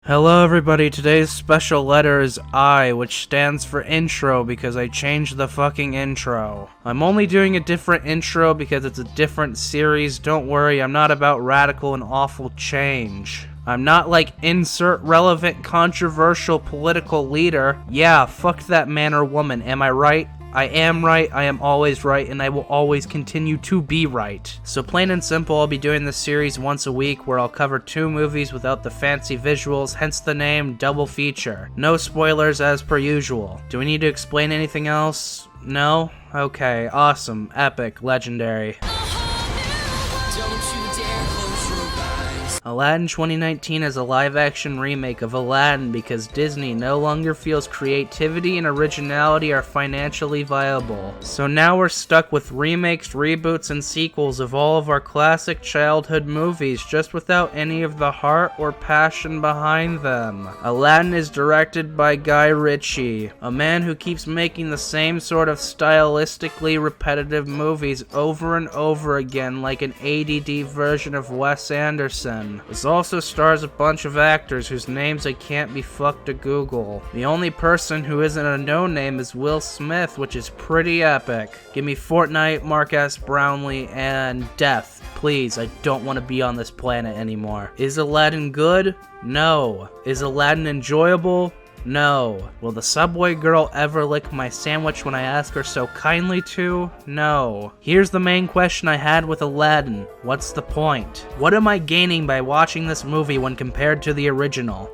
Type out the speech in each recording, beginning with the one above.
Hello everybody, today's special letter is I, which stands for intro because I changed the fucking intro. I'm only doing a different intro because it's a different series. Don't worry, I'm not about radical and awful change. I'm not like insert relevant controversial political leader. Yeah, fuck that man or woman, am I right? I am right, I am always right, and I will always continue to be right. So plain and simple, I'll be doing this series once a week where I'll cover 2 movies without the fancy visuals, hence the name Double Feature. No spoilers as per usual. Do we need to explain anything else? No? Okay, awesome, epic, legendary. Aladdin 2019 is a live-action remake of Aladdin because Disney no longer feels creativity and originality are financially viable. So now we're stuck with remakes, reboots, and sequels of all of our classic childhood movies just without any of the heart or passion behind them. Aladdin is directed by Guy Ritchie, a man who keeps making the same sort of stylistically repetitive movies over and over again like an ADD version of Wes Anderson. This also stars a bunch of actors whose names I can't be fucked to Google. The only person who isn't a no-name is Will Smith, which is pretty epic. Give me Fortnite, Marcus Brownlee, and death. Please, I don't want to be on this planet anymore. Is Aladdin good? No. Is Aladdin enjoyable? No. Will the Subway girl ever lick my sandwich when I ask her so kindly to? No. Here's the main question I had with Aladdin. What's the point? What am I gaining by watching this movie when compared to the original?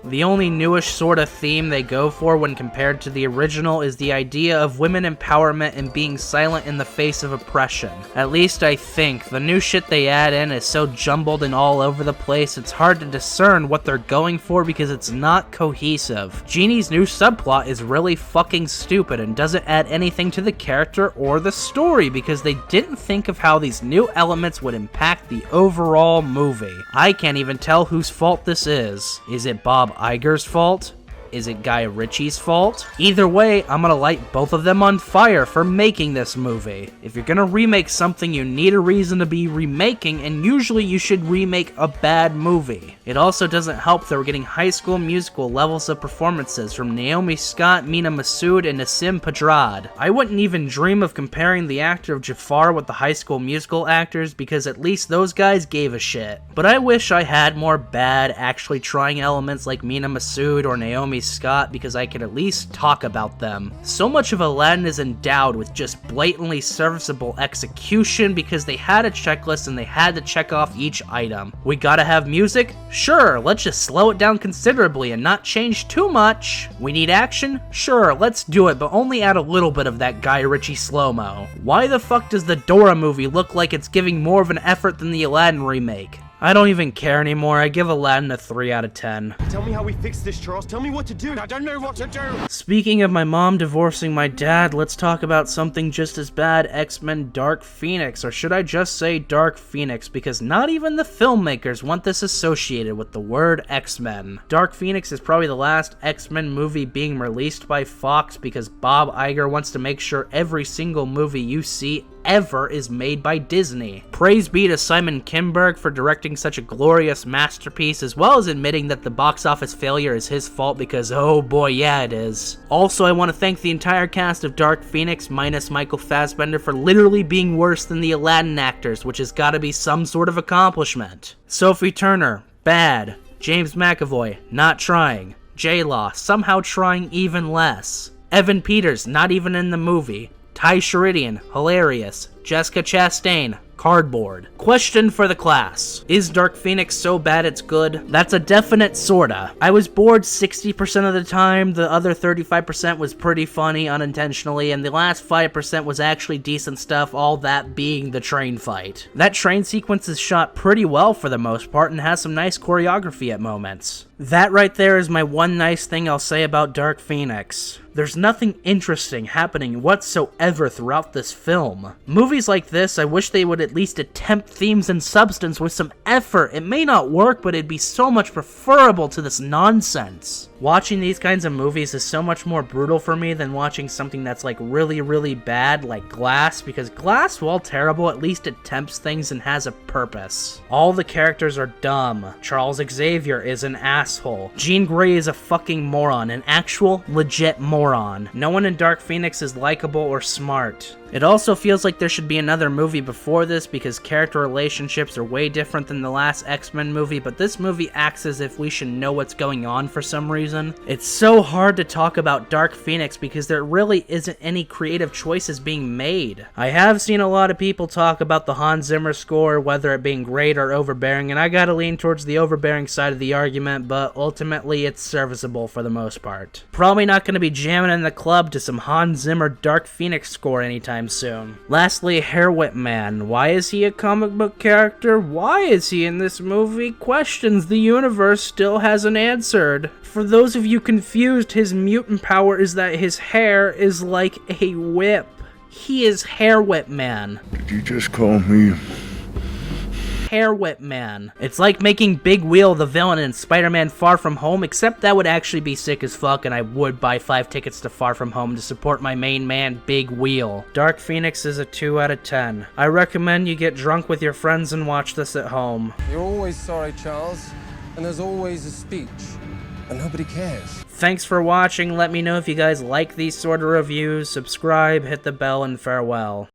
The only newish sort of theme they go for when compared to the original is the idea of women empowerment and being silent in the face of oppression. At least I think. The new shit they add in is so jumbled and all over the place, it's hard to discern what they're going for because it's not cohesive. Genie's new subplot is really fucking stupid and doesn't add anything to the character or the story because they didn't think of how these new elements would impact the overall movie. I can't even tell whose fault this is. Is it Bob Iger's fault? Is it Guy Ritchie's fault? Either way, I'm gonna light both of them on fire for making this movie. If you're gonna remake something, you need a reason to be remaking, and usually you should remake a bad movie. It also doesn't help that we're getting High School Musical levels of performances from Naomi Scott, Mina Massoud, and Nassim Pedrad. I wouldn't even dream of comparing the actor of Jafar with the High School Musical actors because at least those guys gave a shit. But I wish I had more bad, actually trying elements like Mina Massoud or Naomi Scott because I could at least talk about them. So much of Aladdin is endowed with just blatantly serviceable execution because they had a checklist and they had to check off each item. We gotta have music? Sure, let's just slow it down considerably and not change too much. We need action? Sure, let's do it, but only add a little bit of that Guy Ritchie slow-mo. Why the fuck does the Dora movie look like it's giving more of an effort than the Aladdin remake? I don't even care anymore. I give Aladdin a 3 out of 10. Tell me how we fix this, Charles. Tell me what to do. I don't know what to do. Speaking of my mom divorcing my dad, let's talk about something just as bad, X-Men Dark Phoenix, or should I just say Dark Phoenix, because not even the filmmakers want this associated with the word X-Men. Dark Phoenix is probably the last X-Men movie being released by Fox because Bob Iger wants to make sure every single movie you see ever is made by Disney. Praise be to Simon Kinberg for directing such a glorious masterpiece, as well as admitting that the box office failure is his fault because oh boy, yeah it is. Also, I want to thank the entire cast of Dark Phoenix minus Michael Fassbender for literally being worse than the Aladdin actors, which has gotta be some sort of accomplishment. Sophie Turner, bad. James McAvoy, not trying. J-Law, somehow trying even less. Evan Peters, not even in the movie. Ty Sheridan, hilarious. Jessica Chastain, cardboard. Question for the class. Is Dark Phoenix so bad it's good? That's a definite sorta. I was bored 60% of the time, the other 35% was pretty funny unintentionally, and the last 5% was actually decent stuff, all that being the train fight. That train sequence is shot pretty well for the most part and has some nice choreography at moments. That right there is my one nice thing I'll say about Dark Phoenix. There's nothing interesting happening whatsoever throughout this film. Movies like this, I wish they would at least attempt themes and substance with some effort. It may not work, but it'd be so much preferable to this nonsense. Watching these kinds of movies is so much more brutal for me than watching something that's like really, really bad like Glass, because Glass, while terrible, at least attempts things and has a purpose. All the characters are dumb. Charles Xavier is an asshole. Jean Grey is a fucking moron, an actual legit moron. No one in Dark Phoenix is likable or smart. It also feels like there should be another movie before this because character relationships are way different than the last X-Men movie, but this movie acts as if we should know what's going on for some reason. It's so hard to talk about Dark Phoenix because there really isn't any creative choices being made. I have seen a lot of people talk about the Hans Zimmer score, whether it being great or overbearing, and I gotta lean towards the overbearing side of the argument, but ultimately it's serviceable for the most part. Probably not gonna be jamming in the club to some Hans Zimmer Dark Phoenix score anytime soon. Lastly, Hairwhip Man. Why is he a comic book character? Why is he in this movie? Questions the universe still hasn't answered. For those of you confused, his mutant power is that his hair is like a whip. He is Hairwhip Man. Did you just call me? Hairwhip Man. It's like making Big Wheel the villain in Spider-Man Far From Home, except that would actually be sick as fuck, and I would buy 5 tickets to Far From Home to support my main man, Big Wheel. Dark Phoenix is a 2 out of 10. I recommend you get drunk with your friends and watch this at home. You're always sorry, Charles, and there's always a speech, and nobody cares. Thanks for watching. Let me know if you guys like these sort of reviews. Subscribe, hit the bell, and farewell.